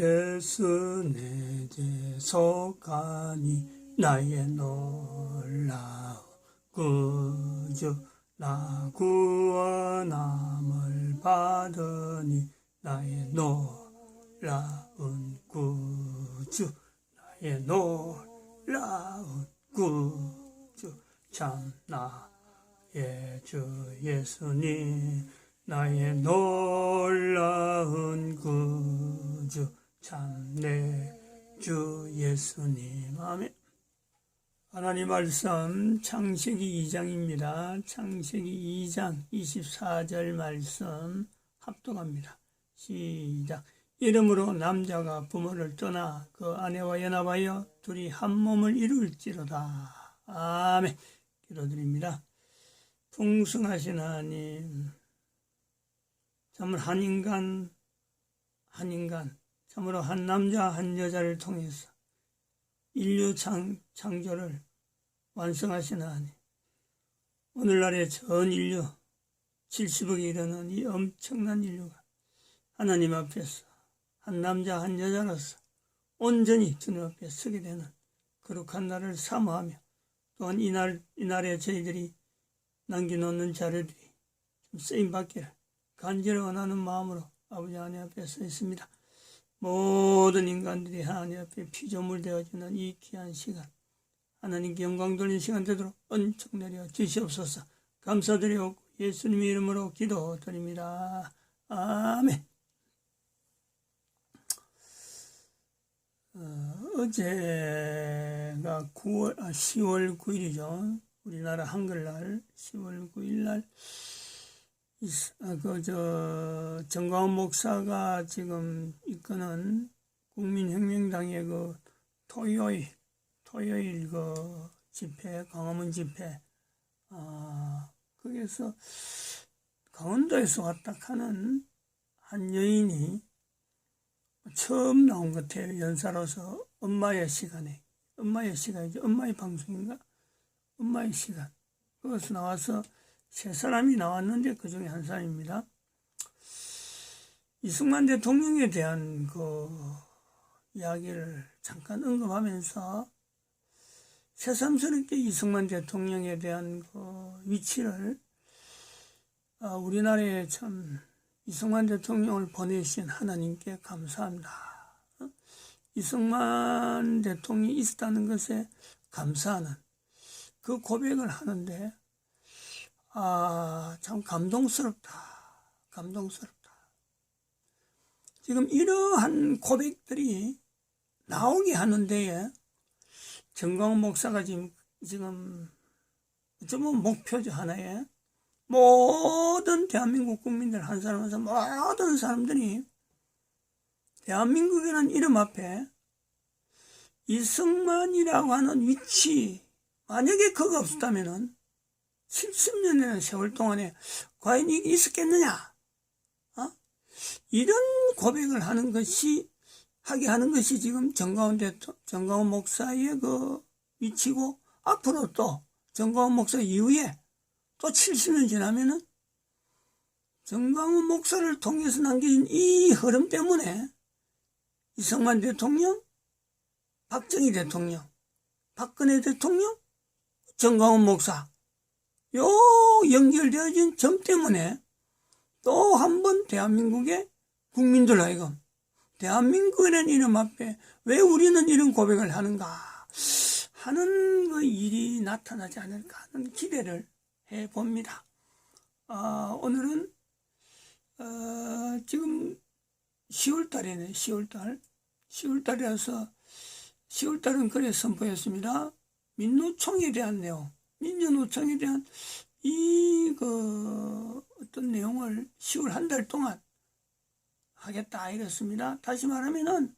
예수 내 대속하니 나의 놀라운 구주 나 구원함을 받으니 나의 놀라운 구주 나의 놀라운 구주 참 나의 주 예수님 나의 놀라운 구주 참 내 주 예수님 아멘. 하나님 말씀 창세기 2장입니다. 창세기 2장 24절 말씀 합독합니다. 시작. 이러므로 남자가 부모를 떠나 그 아내와 연합하여 둘이 한 몸을 이룰지로다. 아멘. 기도드립니다. 풍성하신 하나님, 참으로 한 인간 참으로 한 남자 한 여자를 통해서 인류 창조를 완성하신 하나님, 오늘날의 전 인류 70억에 이르는 이 엄청난 인류가 하나님 앞에서 한 남자 한 여자로서 온전히 주님 앞에 서게 되는 거룩한 날을 사모하며, 또한 이날에 저희들이 남겨놓는 자료들이 좀 쓰임받기를 간절히 원하는 마음으로 아버지 하나님 앞에 서 있습니다. 모든 인간들이 하나님 앞에 피조물 되어지는 이 귀한 시간, 하나님께 영광 돌리는 시간 되도록 은총 내려 주시옵소서. 감사드리옵고 예수님의 이름으로 기도드립니다. 아멘. 어제가 10월 9일이죠. 우리나라 한글날 10월 9일날 정광훈 목사가 지금 이끄는 국민혁명당의 그 토요일 그 집회, 광화문 집회, 거기서 강원도에서 왔다 하는 한 여인이 처음 나온 것 같아요. 연사로서 엄마의 시간이죠. 엄마의 방송인가? 엄마의 시간. 거기서 나와서 세 사람이 나왔는데 그 중에 한 사람입니다. 이승만 대통령에 대한 그 이야기를 잠깐 언급하면서 새삼스럽게 이승만 대통령에 대한 그 위치를, 우리나라에 참 이승만 대통령을 보내신 하나님께 감사합니다. 이승만 대통령이 있었다는 것에 감사하는 그 고백을 하는데, 참 감동스럽다. 지금 이러한 고백들이 나오게 하는 데에 정광훈 목사가 지금 좀 목표죠. 하나의 모든 대한민국 국민들 한 사람에서 모든 사람들이 대한민국이라는 이름 앞에 이승만이라고 하는 위치, 만약에 그거 없었다면은 70년이라는 세월 동안에 과연 이게 있었겠느냐? 이런 고백을 하게 하는 것이 지금 정광훈 목사의 그 위치고, 앞으로 또 정광훈 목사 이후에 또 70년 지나면은 정광훈 목사를 통해서 남겨진 이 흐름 때문에 이승만 대통령, 박정희 대통령, 박근혜 대통령, 정광훈 목사, 요 연결되어진 점 때문에 또 한 번 대한민국의 국민들 하여금 대한민국이라는 이름 앞에 왜 우리는 이런 고백을 하는가 하는 그 일이 나타나지 않을까 하는 기대를 해봅니다. 오늘은 지금 10월달이네. 10월달이라서 10월달은 그래 선포했습니다. 민노총에 대한 내용, 민주노총에 대한 어떤 내용을 10월 한 달 동안 하겠다 이랬습니다. 다시 말하면은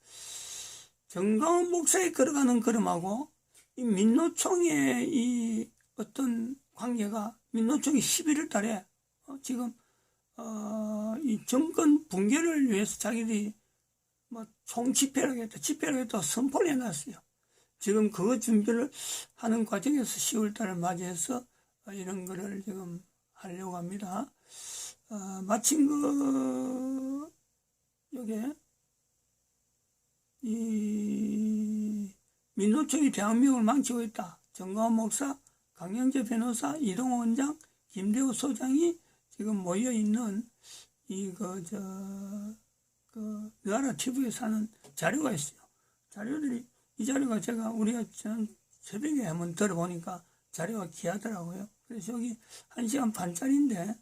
정광훈 목사의 걸어가는 걸음하고 이 민노총의 이 어떤 관계가, 민노총이 11월 달에 지금 이 정권 붕괴를 위해서 자기들이 총집회를 했다 선포를 해놨어요. 지금 그거 준비를 하는 과정에서 10월 달을 맞이해서 이런 거를 지금 하려고 합니다. 마침 요게 이 민노총이 대한민국을 망치고 있다. 정광훈 목사, 강영재 변호사, 이동호 원장, 김대호 소장이 지금 모여 있는 나라 TV에서 하는 자료가 있어요. 자료들이 이 자료가 우리가 전 새벽에 한번 들어보니까 자료가 귀하더라고요. 그래서 여기 1시간 반짜리인데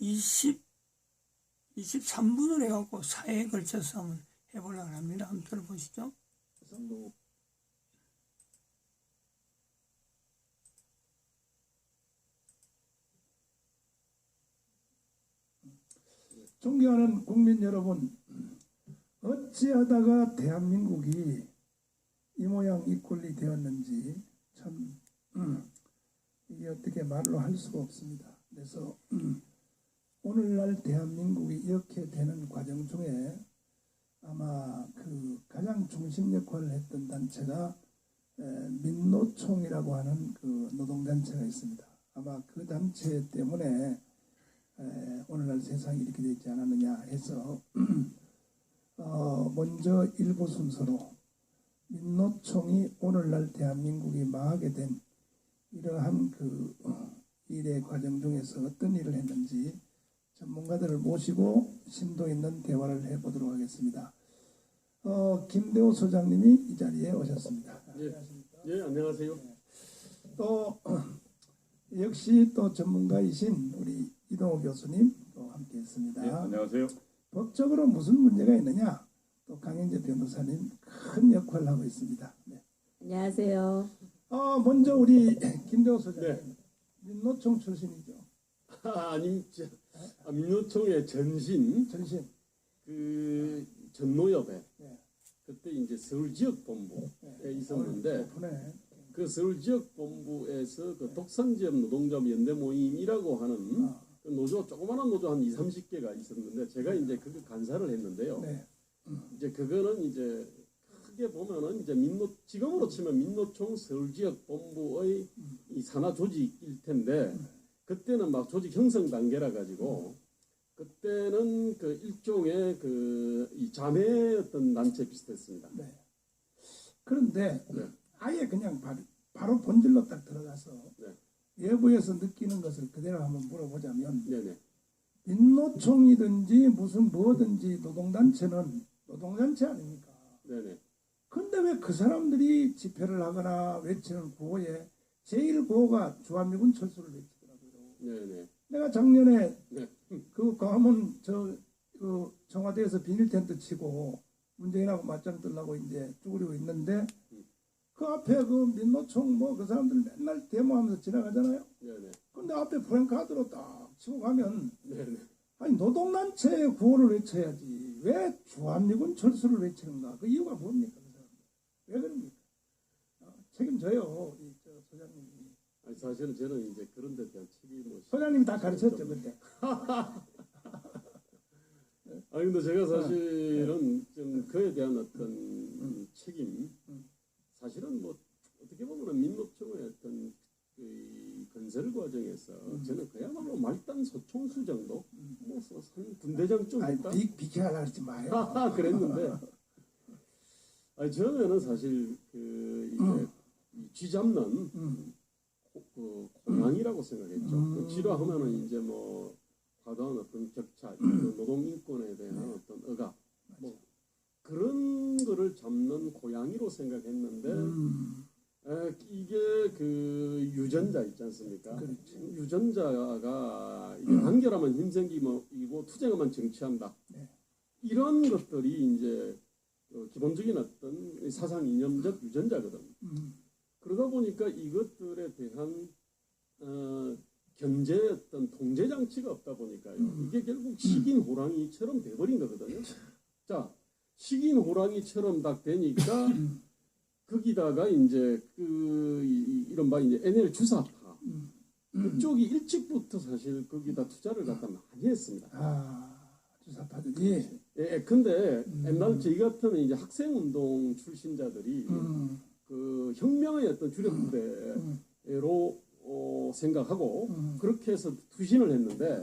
23분을 해갖고 4회에 걸쳐서 한번 해보려고 합니다. 한번 들어보시죠. 존경하는 국민 여러분, 어찌하다가 대한민국이 이 모양 이 꼴이 되었는지 참 이게 어떻게 말로 할 수가 없습니다. 그래서 오늘날 대한민국이 이렇게 되는 과정 중에 아마 그 가장 중심 역할을 했던 단체가 민노총이라고 하는 그 노동단체가 있습니다. 아마 그 단체 때문에 오늘날 세상이 이렇게 되지 않았느냐 해서 먼저 일부 순서로 민노총이 오늘날 대한민국이 망하게 된 이러한 그 일의 과정 중에서 어떤 일을 했는지 전문가들을 모시고 심도 있는 대화를 해보도록 하겠습니다. 김대호 소장님이 이 자리에 오셨습니다. 네, 안녕하세요. 또 역시 또 전문가이신 우리 이동호 교수님 또 함께했습니다. 네, 안녕하세요. 법적으로 무슨 문제가 있느냐? 또 강영재 변호사님 큰 역할을 하고 있습니다. 네. 안녕하세요. 먼저 우리 김대호 소장님, 네. 민노총 출신이죠. 민노총의 전신 전신. 그 전노협회 네. 그때 이제 서울 지역 본부에 있었는데 네. 그 서울 지역 본부에서 그 독산지역 노동조합 연대 모임이라고 하는 그 노조 조그마한 노조 한 2-30개가 있었는데 제가 이제 그거 간사를 했는데요. 네. 이제 그거는 이제 크게 보면은 이제 지금으로 치면 민노총 서울 지역 본부의 이 산하 조직일 텐데 그때는 막 조직 형성 단계라 가지고 그때는 그 일종의 이 자매 어떤 단체 비슷했습니다. 네. 그런데 네. 아예 그냥 바로 본질로 딱 들어가서 네. 외부에서 느끼는 것을 그대로 한번 물어보자면 네네. 민노총이든지 무슨 뭐든지 노동단체는 노동단체 아닙니까? 네네. 근데 왜 그 사람들이 집회를 하거나 외치는 구호에 제일 구호가 주한미군 철수를 외치더라고요. 네네. 내가 작년에 네. 그 광화문 그 청와대에서 비닐 텐트 치고 문재인하고 맞짱 뜨려고 이제 쭈그리고 있는데 그 앞에 그 민노총 뭐 그 사람들 맨날 데모하면서 지나가잖아요. 네네. 근데 앞에 프랭카드로 딱 치고 가면 네네. 아니 노동단체의 구호를 외쳐야지 왜 주한미군 철수를 외치는가? 그 이유가 뭡니까? 그 사람들 왜 그럽니까? 책임져요 우리 소장님이. 아니 사실은 저는 이제 그런 데 대한 책임을 소장님이 다 가르쳤죠 그때. 아니 근데 제가 사실은 좀 그에 대한 어떤 책임 사실은 뭐 어떻게 보면은 민노총의 어떤 그 건설 과정에서 저는 그야말로 말단 소총수 정도 뭐한 군대장쯤 아니 됐다 비켜하라 그러지 마요. 그랬는데 아니 처음에는 사실 그 이제 이 쥐잡는 그 공항이라고 생각했죠. 그 쥐라하면은 이제 뭐 과도한 어떤 격차, 노동 인권에 대한 어떤 억압, 뭐 그런 거를 잡는 고양이로 생각했는데 이게 그 유전자 있지 않습니까? 그렇죠. 유전자가 이게 단결하면 힘생기고 투쟁하면 정치한다. 네. 이런 것들이 이제 기본적인 어떤 사상 이념적 유전자거든. 그러다 보니까 이것들에 대한 경제 어떤 통제 장치가 없다 보니까요. 이게 결국 식인 호랑이처럼 돼버린 거거든요. 자, 식인 호랑이처럼 딱 되니까 거기다가 이제 이른바 이제 NL 주사파 그쪽이 일찍부터 사실 거기다 투자를 갖다 많이 했습니다. 주사파들이. 예, 근데 옛날 저희 같은 이제 학생운동 출신자들이 그 혁명의 어떤 주력 부대로 생각하고 그렇게 해서 투신을 했는데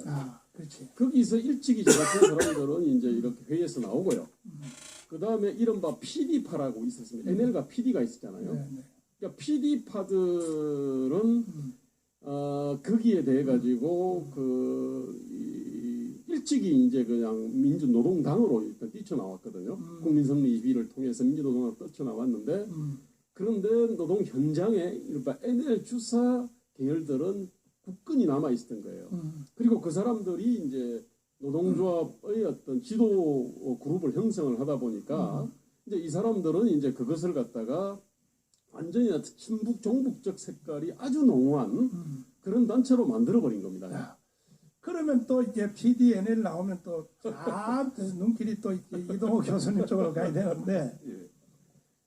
그렇지. 거기서 일찍이 저 같은 사람들은 이제 이렇게 회의에서 나오고요. 그 다음에 이른바 PD파라고 있었습니다. NL과 PD가 있었잖아요. 네, 네. 그러니까 PD파들은 거기에 대해 가지고 일찍이 이제 그냥 민주노동당으로 일단 뛰쳐나왔거든요. 국민선거 입의를 통해서 민주노동당으로 뛰쳐나왔는데 그런데 노동 현장에 이른바 NL 주사 계열들은 굳건히 남아 있었던 거예요. 그리고 그 사람들이 이제 노동조합의 어떤 지도 그룹을 형성을 하다 보니까 이제 이 사람들은 이제 그것을 갖다가 완전히 친북 종북적 색깔이 아주濃厚한 그런 단체로 만들어 버린 겁니다. 야, 그러면 또 이제 PDNL 나오면 또 눈길이 또 이동호 교수님 쪽으로 가야 되는데 예.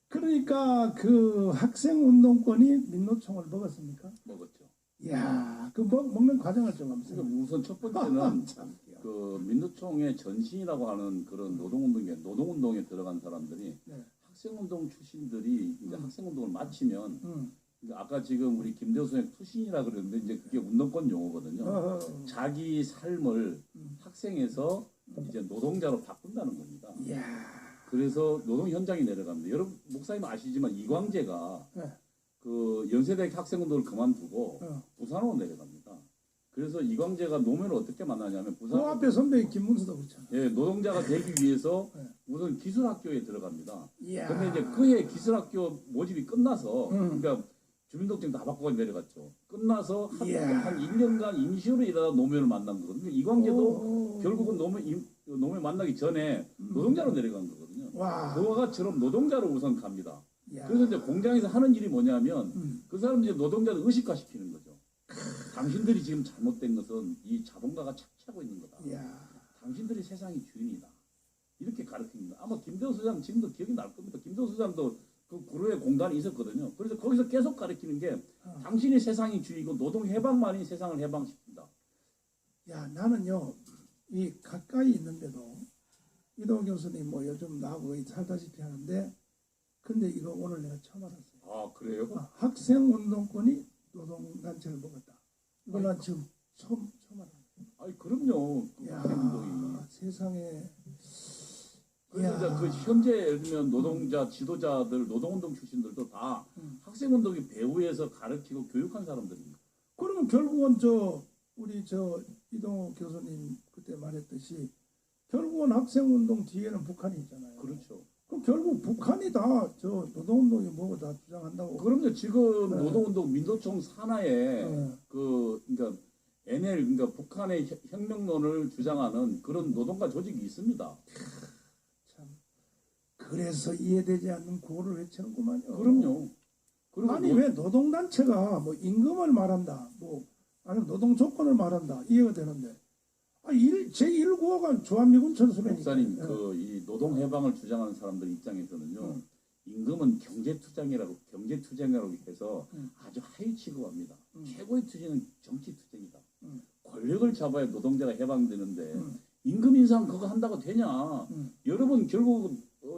그러니까 그 학생 운동권이 민노총을 먹었습니까? 먹었죠. 이야, 그 먹는 과정을 좀 한번 그러니까 우선 첫 번째는 참. 그 민노총의 전신이라고 하는 그런 노동운동에 들어간 사람들이 네. 학생운동 출신들이 이제 학생운동을 마치면 음. 이제 아까 지금 우리 김대호 선생 투신이라 그러는데 이제 그게 운동권 용어거든요. 자기 삶을 학생에서 이제 노동자로 바꾼다는 겁니다. 이야. 그래서 노동 현장에 내려갑니다. 여러분 목사님 아시지만 이광재가 네. 그 연세대학교 학생운동을 그만두고 부산으로 내려갑니다. 그래서 이광재가 노무현을 어떻게 만나냐면 그 부산 앞에 선배 김문수도 그렇잖아. 예, 노동자가 되기 위해서 네. 우선 기술학교에 들어갑니다. 이야. 근데 이제 그해 기술학교 모집이 끝나서 음. 그러니까 주민등록증 다 바꾸고 내려갔죠. 끝나서 이야. 한 2년간 임시로 일하다 노무현을 만난 거거든요. 이광재도 오. 결국은 노무현 만나기 전에 노동자로 내려간 거거든요. 와. 그와처럼 노동자로 우선 갑니다. 이야. 그래서 이제 공장에서 하는 일이 뭐냐면 음. 그 사람 이제 노동자를 의식화시키는 거죠. 당신들이 지금 잘못된 것은 이 자본가가 착취하고 있는 거다. 이야. 당신들이 세상의 주인이다. 이렇게 가르칩니다. 아마 김대호 소장 지금도 기억이 날 겁니다. 김대호 소장도 그 구로에 공단이 있었거든요. 그래서 거기서 계속 가르치는 게 당신이 세상의 주인이고 노동 해방만이 세상을 해방시킨다. 야, 나는요, 이 가까이 있는데도 이동호 교수님 뭐 요즘 나하고 거의 살다시피 하는데 근데 이거 오늘 내가 처음 알았어요. 아 그래요? 학생 운동권이 노동단체를 먹었다. 이걸 난 지금 처음 알았어요. 아니 그럼요. 야, 학생운동이. 세상에. 그래서 이제 그 현재 예를 들면 노동자 지도자들 노동운동 출신들도 다 학생운동이 배후에서 가르치고 교육한 사람들입니다. 그러면 결국은 우리 이동호 교수님 그때 말했듯이 결국은 학생운동 뒤에는 북한이 있잖아요. 그렇죠. 그럼 결국 북한이 다 노동운동이 뭐고 다 주장한다고. 그럼요. 지금 네. 노동운동 민노총 산하에 네. 그러니까 NL 그러니까 북한의 혁명론을 주장하는 그런 노동가 조직이 있습니다. 참. 그래서 이해되지 않는 구호를 외치는구만요. 그럼요. 그리고 아니 왜 노동단체가 뭐 임금을 말한다, 뭐 아니면 노동 조건을 말한다 이해가 되는데 제1구호가 주한미군 천수배니까. 목사님 이 노동 해방을 주장하는 사람들 입장에서는요. 임금은 경제투쟁이라고 해서 아주 하위 취급합니다. 최고의 투쟁은 정치투쟁이다. 권력을 잡아야 노동자가 해방되는데 임금 인상 그거 한다고 되냐? 여러분 결국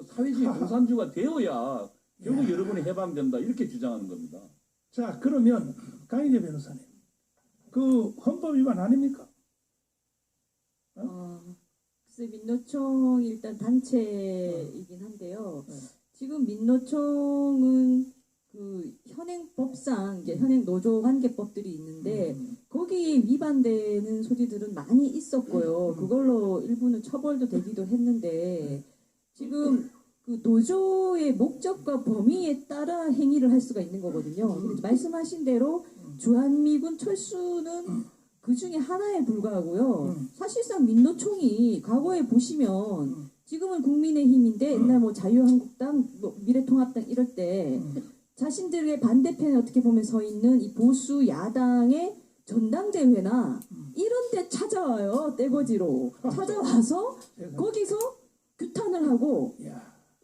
사회주의 공산주의가 되어야 결국 여러분이 해방된다 이렇게 주장하는 겁니다. 자, 그러면 강희재 변호사님, 그 헌법 위반 아닙니까? 글쎄 민노총이 일단 단체이긴 한데요. 지금 민노총은 그 현행법상 이제 현행 노조 관계법들이 있는데 거기에 위반되는 소지들은 많이 있었고요. 그걸로 일부는 처벌도 되기도 했는데 지금 그 노조의 목적과 범위에 따라 행위를 할 수가 있는 거거든요. 근데 말씀하신 대로 주한미군 철수는 그 중에 하나에 불과하고요. 사실상 민노총이 과거에 보시면 지금은 국민의힘인데 옛날 뭐 자유한국당, 뭐 미래통합당 이럴 때 자신들의 반대편에 어떻게 보면 서 있는 이 보수 야당의 전당대회나 이런 데 찾아와요. 떼거지로 찾아와서 거기서 규탄을 하고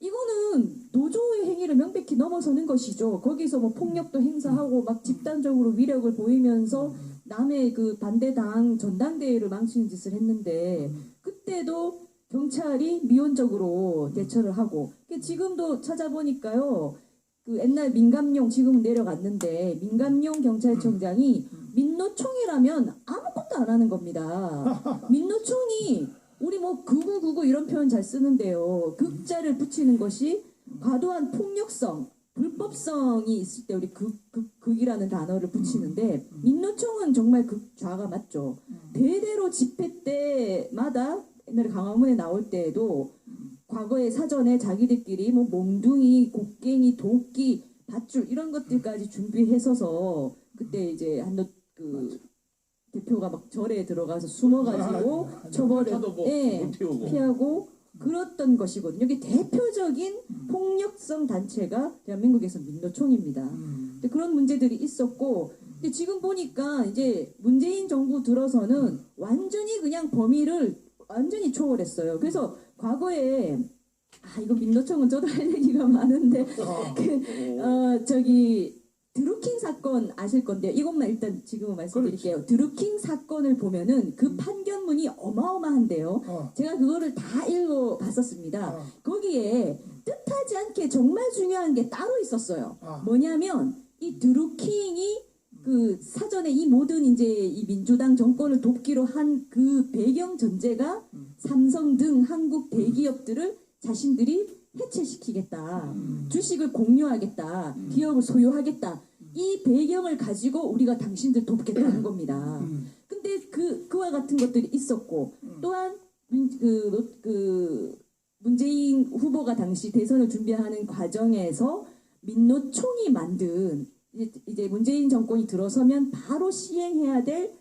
이거는 노조의 행위를 명백히 넘어서는 것이죠. 거기서 뭐 폭력도 행사하고 막 집단적으로 위력을 보이면서 남의 그 반대당 전당대회를 망치는 짓을 했는데 그때도 경찰이 미온적으로 대처를 하고 지금도 찾아보니까요. 그 옛날 민감용 지금은 내려갔는데 민감용 경찰청장이 민노총이라면 아무것도 안 하는 겁니다. 민노총이 우리 뭐 극우극우 이런 표현 잘 쓰는데요. 극자를 붙이는 것이 과도한 폭력성, 불법성이 있을 때 우리 극이라는 단어를 붙이는데 민노총은 정말 극좌가 맞죠. 대대로 집회 때마다 옛날에 강화문에 나올 때에도 과거의 사전에 자기들끼리 뭐 몽둥이, 곡괭이, 도끼, 밧줄 이런 것들까지 준비해서서 그때 이제 대표가 막 절에 들어가서 숨어가지고 처벌을 차도 못 태우고. 피하고 그랬던 것이거든요. 이게 대표적인 폭력성 단체가 대한민국에서 민노총입니다. 근데 그런 문제들이 있었고, 근데 지금 보니까 이제 문재인 정부 들어서는 완전히 그냥 범위를 완전히 초월했어요. 그래서 과거에 이거 민노총은 저도 할 얘기가 많은데 드루킹 사건 아실 건데요. 이것만 일단 지금은 말씀드릴게요. 드루킹 사건을 보면은 그 판결문이 어마어마한데요. 제가 그거를 다 읽어봤었습니다. 거기에 뜻하지 않게 정말 중요한 게 따로 있었어요. 뭐냐면 이 드루킹이 그 사전에 이 모든 이제 이 민주당 정권을 돕기로 한 그 배경 전제가 삼성 등 한국 대기업들을 자신들이 해체시키겠다. 주식을 공유하겠다. 기업을 소유하겠다. 이 배경을 가지고 우리가 당신들 돕겠다는 겁니다. 근데 그와 같은 것들이 있었고, 또한 문재인 후보가 당시 대선을 준비하는 과정에서 민노총이 만든 이제 문재인 정권이 들어서면 바로 시행해야 될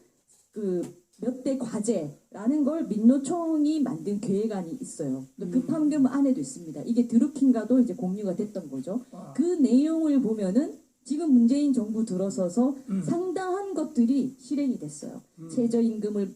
몇 대 과제라는 걸 민노총이 만든 계획안이 있어요. 그 판결문 안에도 있습니다. 이게 드루킹과도 이제 공유가 됐던 거죠. 그 내용을 보면은 지금 문재인 정부 들어서서 상당한 것들이 실행이 됐어요. 최저임금을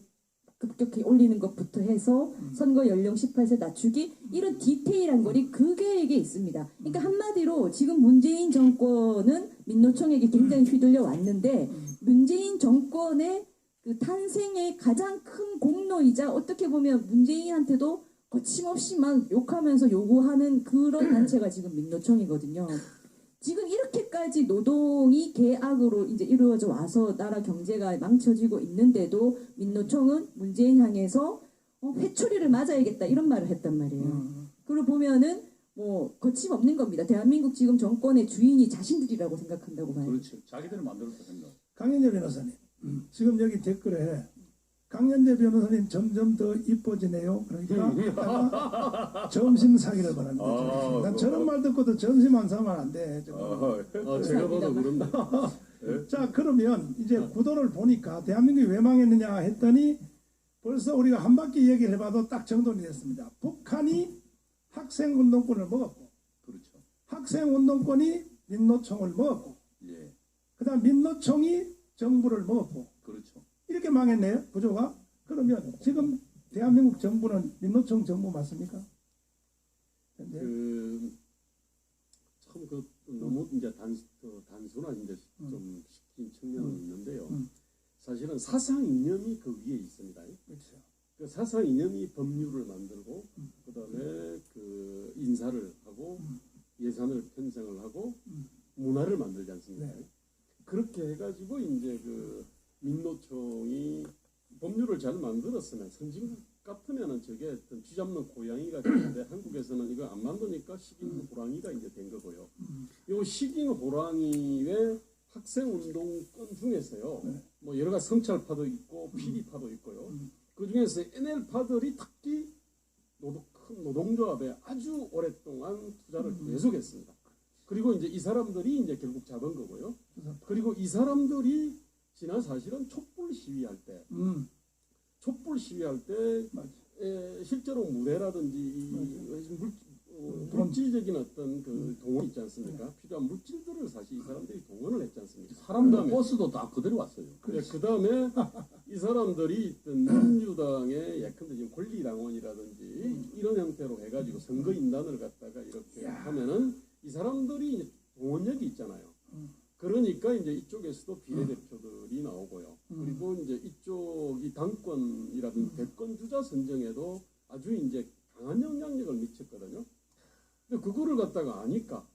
급격히 올리는 것부터 해서 선거 연령 18세 낮추기 이런 디테일한 것이 그 계획에 있습니다. 그러니까 한마디로 지금 문재인 정권은 민노총에게 굉장히 휘둘려 왔는데 문재인 정권의 그 탄생의 가장 큰 공로이자 어떻게 보면 문재인한테도 거침없이 막 욕하면서 요구하는 그런 단체가 지금 민노총이거든요. 지금 이렇게까지 노동이 계약으로 이제 이루어져 와서 나라 경제가 망쳐지고 있는데도 민노총은 문재인 향해서 회초리를 맞아야겠다 이런 말을 했단 말이에요. 그걸 보면은 뭐 거침없는 겁니다. 대한민국 지금 정권의 주인이 자신들이라고 생각한다고 봐요. 그렇죠. 자기들을 만들었다 생각. 강현재 변호사님, 지금 여기 댓글에 강현재 변호사님 점점 더 이뻐지네요. 그러니까 점심 사기를 바랍니다. 난 저런 말 듣고도 점심 안 사면 안 돼. 제가 봐도 그런다. 자, 그러면 이제 구도를 보니까 대한민국이 왜 망했느냐 했더니 벌써 우리가 한 바퀴 얘기를 해봐도 딱 정돈이 됐습니다. 북한이 학생운동권을 먹었고, 그렇죠. 학생운동권이 민노총을 먹었고, 예. 그다음 민노총이 정부를 먹었고, 그렇죠. 이렇게 망했네요, 구조가. 그러면 지금 대한민국 정부는 민노총 정부 맞습니까? 현재? 참 너무 이제 단순한 이제 좀 시킨 측면은 있는데요. 사실은 사상 이념이 그 위에 있습니다. 그렇죠. 그 사상 이념이 법률을 만들고 그다음에 그 인사를 하고 예산을 편성을 하고 문화를 만들지 않습니까? 네. 그렇게 해가지고 이제 그 민노총이 법률을 잘 만들었으면 선진 같으면은 저게 어떤 쥐잡는 고양이가 되는데 한국에서는 이거 안 만드니까 식인 호랑이가 이제 된 거고요. 이 식인 호랑이의 학생운동권 중에서요, 뭐 여러 가지 성찰파도 있고 피리파도 있고요. 그 중에서 NL파들이 특히 큰 노동조합에 아주 오랫동안 투자를 계속했습니다. 그리고 이제 이 사람들이 이제 결국 잡은 거고요. 그리고 이 사람들이 지난 사실은 촛불 시위할 때, 실제로 무대라든지 물질적인 어떤 그 동원 있지 않습니까? 필요한 물질들을 사실 이 사람들이 동원을 했지 않습니까? 사람들 버스도 다 그대로 왔어요. 그 다음에 이 사람들이 있던 민주당의 예컨대 지금 권리당원이라든지 이런 형태로 해가지고 선거인단을 갖다가 이렇게 하면은 이 사람들이 이제 동원력이 있잖아요. 그러니까 이제 이쪽에서도 비례대표들이 나오고요. 그리고 이제 이쪽이 당권이라든지 대권 주자 선정에도 아주 이제 강한 영향력을 미쳤거든요. 근데 그거를 갖다가 아니까.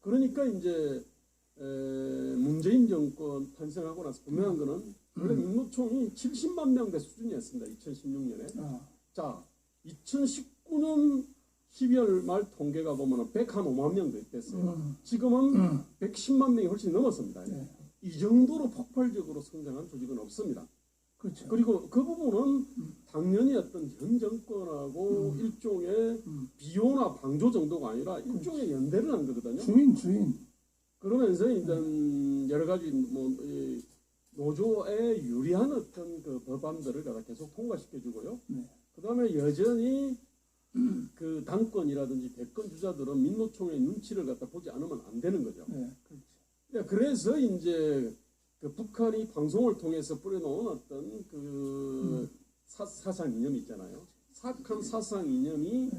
그러니까 이제 문재인 정권 탄생하고 나서 분명한 거는 원래 민노총이 70만 명대 수준이었습니다. 2016년에. 자, 2019년 12월 말 통계가 보면은 105만 명 됐어요. 지금은 110만 명이 훨씬 넘었습니다. 네. 이 정도로 폭발적으로 성장한 조직은 없습니다. 그렇죠. 그리고 그 부분은 당연히 어떤 현 정권하고 일종의 비호나 방조 정도가 아니라 일종의 연대를 한 거거든요. 주인. 그러면서 이제 여러 가지 이 노조에 유리한 어떤 그 법안들을 갖다 계속 통과시켜주고요. 네. 그다음에 여전히 그 당권이라든지 대권 주자들은 민노총의 눈치를 갖다 보지 않으면 안 되는 거죠. 네. 그렇죠. 그래서 이제 그 북한이 방송을 통해서 뿌려놓은 어떤 그 사상 이념이 있잖아요. 사악한 사상 이념이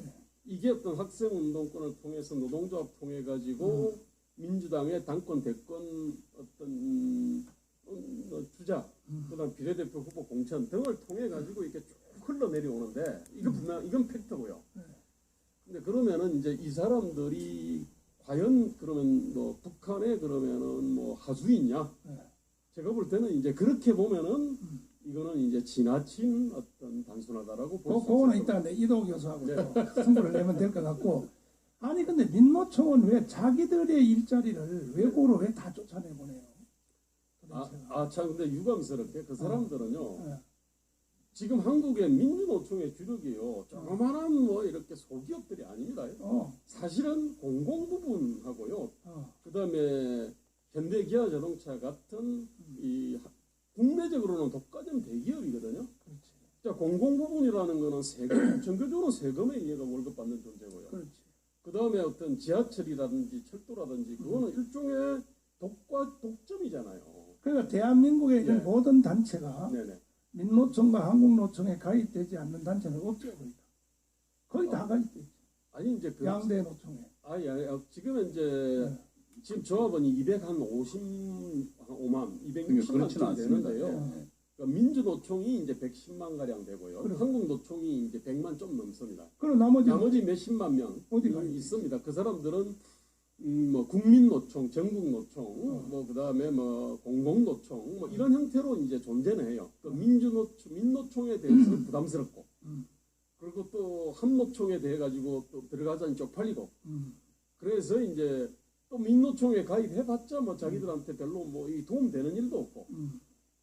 이게 어떤 학생 운동권을 통해서 노동조합 통해 가지고 민주당의 당권 대권 어떤 주자, 그다음 비례대표 후보 공천 등을 통해 가지고 이렇게 쭉 흘러내려오는데 이건 분명 이건 팩트고요. 근데 그러면은 이제 이 사람들이 과연 그러면 뭐 북한에 그러면은 뭐 하수이냐? 제가 볼 때는 이제 그렇게 보면은 이거는 이제 지나친 어떤 단순하다라고 볼 수 있어요. 그거는 이따 내 이도 교수하고 네. 또 승부를 내면 될 것 같고. 아니 근데 민노총은 왜 자기들의 일자리를 외국으로 왜 다 쫓아내보내요? 참 근데 유감스럽게 그 사람들은요. 네. 지금 한국의 민주노총의 주력이요. 조그만한 뭐 이렇게 소기업들이 아닙니다. 사실은 공공부문하고요. 그다음에 현대기아자동차 같은 이 국내적으로는 독과점 대기업이거든요. 그렇지. 자, 공공부문이라는 거는 세금, 정규적으로 세금에 의해서 월급 받는 존재고요. 그렇지. 그다음에 어떤 지하철이라든지 철도라든지 그거는 일종의 독점이잖아요. 그러니까 대한민국에 있는 네. 모든 단체가 네네. 민노총과 한국노총에 가입되지 않는 단체는 없죠, 거의 다. 거의 다 가입돼 있죠. 아니 이제 그 양대 노총에. 지금은 이제 지금 조합원이 255만, 260만 그렇지는 쯤 않습니다. 되는데요. 네. 그러니까 민주노총이 이제 110만 가량 되고요. 그래요. 한국노총이 이제 100만 좀 넘습니다. 그리고 나머지 몇십만 명 어디가 있습니다. 그 사람들은 뭐 국민노총, 전국노총, 뭐 그다음에 뭐 공공노총, 뭐 이런 형태로 이제 존재는 해요. 그 민노총에 대해서는 부담스럽고, 그리고 또 한노총에 대해 가지고 또 들어가자니 쪽팔리고, 그래서 이제 또 민노총에 가입해봤자 뭐 자기들한테 별로 뭐 이 도움 되는 일도 없고,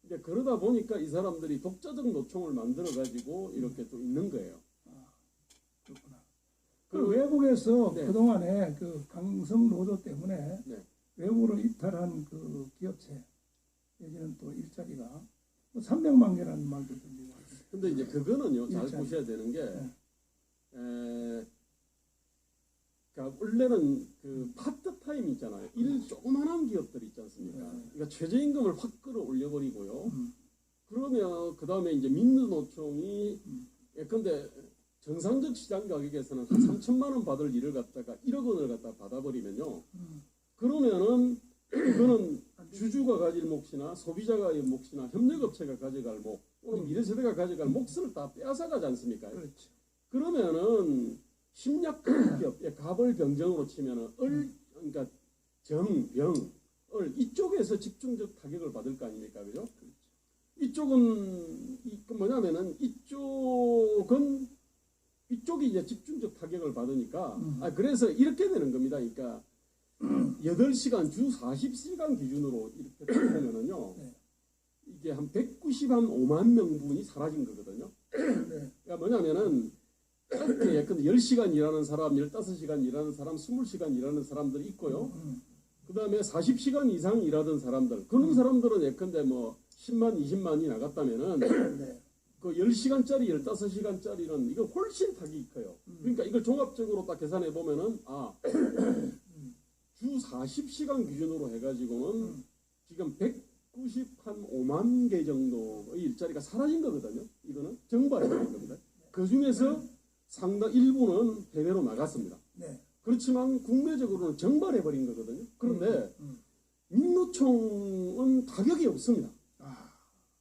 이제 그러다 보니까 이 사람들이 독자적 노총을 만들어 가지고 이렇게 또 있는 거예요. 그렇구나. 그 외국에서 네. 그동안에 그 강성 노조 때문에 네. 외국으로 이탈한 그 기업체 내지는 또 일자리가 300만 개라는 말도 들리고. 근데 이제 그거는요, 잘 일자리. 보셔야 되는 게, 네. 그러니까 원래는 그 파트타임 있잖아요. 조그만한 기업들 있지 않습니까? 그러니까 최저임금을 확 끌어올려 버리고요. 그러면 그 다음에 이제 민주노총이 예컨대 정상적 시장 가격에서는 한 3천만 원 받을 일을 갖다가 1억 원을 갖다 받아버리면요. 그러면은 그거는 주주가 가질 몫이나 소비자가 가질 몫이나 협력업체가 가져갈 몫, 또는 미래세대가 가져갈 몫을 다 빼앗아가지 않습니까? 그렇지. 그러면은 심약기업, 갑을병정으로 치면은 그러니까 정병, 이쪽에서 집중적 타격을 받을 거 아닙니까, 그죠? 이쪽은 뭐냐면은 이쪽이 이제 집중적 타격을 받으니까 그래서 이렇게 되는 겁니다. 그러니까 8시간 주 40시간 기준으로 이렇게 보면은요. 네. 이게 한 195만 명분이 사라진 거거든요. 네. 그러니까 뭐냐면은 짧게 예컨대 10시간 일하는 사람, 15시간 일하는 사람, 20시간 일하는 사람들이 있고요. 그 다음에 40시간 이상 일하던 사람들, 그런 사람들은 예컨대 뭐 10만, 20만이 나갔다면은 네. 그 10시간짜리, 15시간짜리는 이거 훨씬 타격이 커요. 그러니까 이걸 종합적으로 딱 계산해 보면은 주 40시간 기준으로 해가지고는 지금 195만 개 정도의 일자리가 사라진 거거든요. 이거는 정발해버린 겁니다. 그 중에서 상당 일부는 해외로 나갔습니다. 네. 그렇지만 국내적으로는 정발해버린 거거든요. 그런데 민노총은 타격이 없습니다.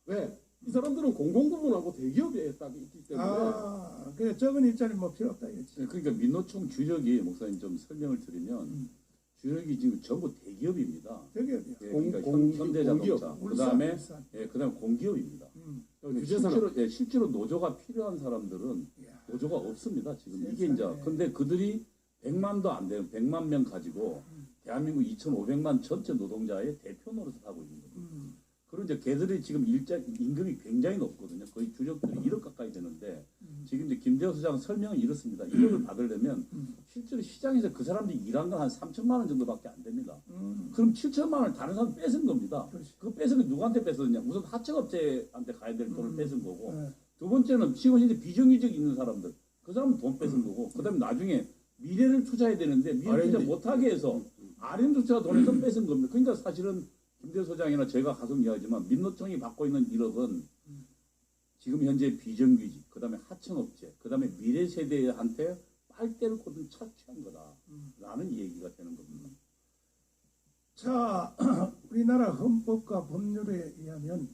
왜? 이 사람들은 공공부문하고 대기업에 딱 있기 때문에. 그래 적은 일자리 뭐 필요 없다 이거지. 그러니까 민노총 주력이 목사님 좀 설명을 드리면 주력이 지금 전부 대기업입니다. 대기업이야. 예, 그러니까 공기업, 현대자동차, 그다음에 울산. 그다음 공기업입니다. 규제산업. 실제로 노조가 필요한 사람들은 노조가 없습니다. 지금 이게 세상에. 이제 근데 그들이 100만도 안 되는 100만 명 가지고 대한민국 2,500만 전체 노동자의 대표 노릇을 하고 있는 겁니다. 그리고 이제 걔들이 지금 임금이 굉장히 높거든요. 거의 주력들이 1억 가까이 되는데 지금 이제 김대호 소장 설명은 이렇습니다. 1억을 받으려면 실제로 시장에서 그 사람들이 일한 건 한 3천만 원 정도밖에 안 됩니다. 그럼 7천만 원을 다른 사람 뺏은 겁니다. 그렇지. 그 뺏은 게 누구한테 뺏었냐? 우선 하청업체한테 가야 될 돈을 뺏은 거고 네. 두 번째는 지금 현재 비정규직 있는 사람들 그 사람은 돈 뺏은 거고 그다음에 나중에 미래를 투자해야 되는데 미래 투자 못하게 해서 R&D가 돈에서 뺏은 겁니다. 그러니까 사실은 김대호 소장이나 제가 가끔 이야기하지만 민노총이 받고 있는 1억은 지금 현재 비정규직, 그 다음에 하청업체, 그 다음에 미래 세대한테 빨대를 꽂은 착취한 거다라는 얘기가 되는 겁니다. 자, 우리나라 헌법과 법률에 의하면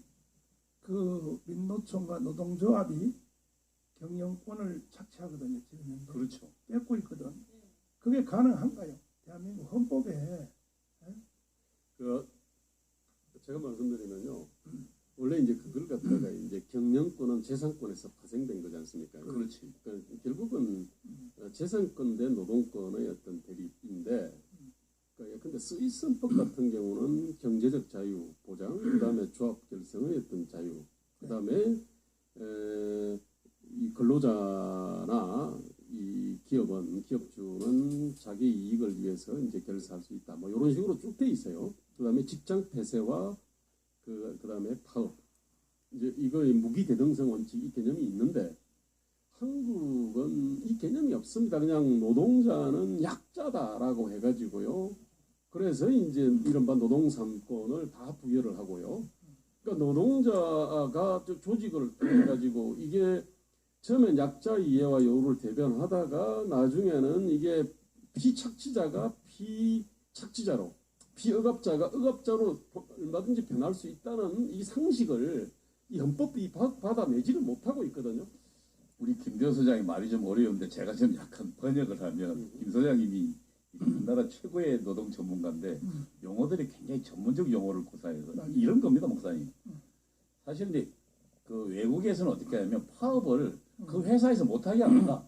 그 민노총과 노동조합이 경영권을 착취하거든요. 지금 현재. 그렇죠. 뺏고 있거든. 그게 가능한가요? 대한민국 헌법에. 그 제가 말씀드리면요. 원래 이제 그걸 갖다가 이제 경영권은 재산권에서 파생된 거지 않습니까? 그렇지. 그러니까 결국은 재산권 대 노동권의 어떤 대립인데, 근데 스위스헌법 같은 경우는 경제적 자유 보장, 그다음에 조합 결성의 어떤 자유, 그다음에 이 근로자나 이 기업주는 자기 이익을 위해서 이제 결사할 수 있다. 뭐 이런 식으로 쭉 돼 있어요. 그다음에 직장 폐쇄와 그다음에 파업. 이제 이거의 무기 대등성 원칙 이 개념이 있는데 한국은 이 개념이 없습니다. 그냥 노동자는 약자다라고 해가지고요. 그래서 이제 이른바 노동 3권을 다 부여를 하고요. 그러니까 노동자가 조직을 해가지고 이게 처음엔 약자 이해와 요구를 대변하다가 나중에는 이게 피착취자가 피착취자로, 피억압자가 억압자로 얼마든지 변할 수 있다는 이 상식을 이 헌법이 받아내지를 못하고 있거든요. 우리 김대호 소장이 말이 좀 어려운데 제가 좀 약간 번역을 하면 김 소장님이 우리나라 최고의 노동 전문가인데 용어들이 굉장히 전문적 용어를 구사해서 이런 겁니다, 목사님. 사실 근데 그 외국에서는 어떻게 하냐면 파업을 그 회사에서 못하게 합니다.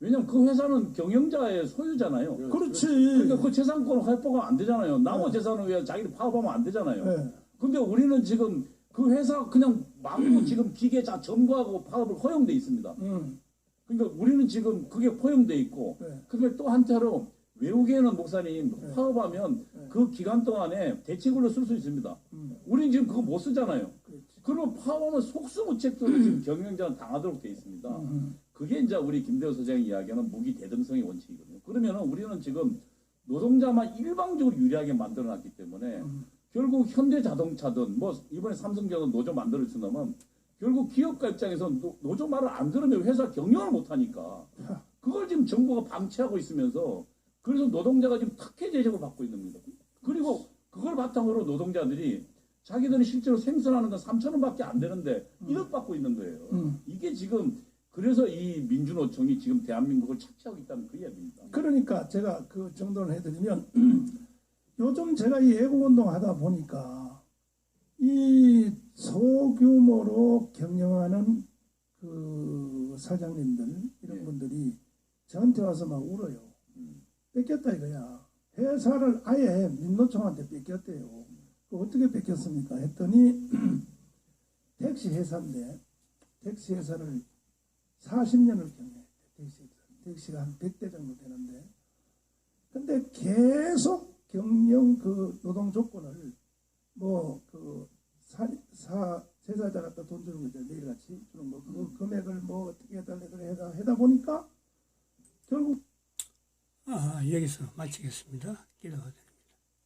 왜냐면 그 회사는 경영자의 소유잖아요. 그렇지. 그러니까 그 재산권을 회복하면 안 되잖아요. 남의 재산을 위해 자기들 파업하면 안 되잖아요. 네. 근데 우리는 지금 그 회사 그냥 마구 지금 기계자 점거하고 파업을 허용돼 있습니다. 그러니까 우리는 지금 그게 허용돼 있고, 네. 근데 또 한태로 외국에는 목사님 파업하면 그 기간 동안에 대책으로 쓸 수 있습니다. 우리는 지금 그거 못 쓰잖아요. 그럼 파업하면 속수무책들을 지금 경영자는 당하도록 돼 있습니다. 그게 이제 우리 김대호 소장이 이야기하는 무기 대등성의 원칙이거든요. 그러면은 우리는 지금 노동자만 일방적으로 유리하게 만들어놨기 때문에 결국 현대자동차든 뭐 이번에 삼성전자 노조 만들어준다면 결국 기업가 입장에서 노조 말을 안 들으면 회사 경영을 못하니까 그걸 지금 정부가 방치하고 있으면서 그래서 노동자가 지금 특혜 제재를 받고 있는 겁니다. 그리고 그걸 바탕으로 노동자들이 자기들이 실제로 생산하는 건 3,000원밖에 안 되는데 1억 받고 있는 거예요. 이게 지금 그래서 이 민주노총이 지금 대한민국을 착취하고 있다는 그 이야기입니다. 그러니까 제가 그 정도를 해드리면 요즘 제가 이 애국운동 하다 보니까 이 소규모로 경영하는 그 사장님들 이런 분들이 저한테 와서 막 울어요. 뺏겼다 이거야. 회사를 아예 민노총한테 뺏겼대요. 어떻게 뺏겼습니까? 했더니 택시 회사인데 택시 회사를 40년을 경영했대. 택시가 한 100대 정도 되는데 근데 계속 경영 그 노동 조건을 뭐 그 세사자 갖다 돈 주는 거죠. 매일같이 주는 거. 그 금액을 뭐 어떻게 해달래 그래 해다 보니까 결국 여기서 마치겠습니다. 기도하자.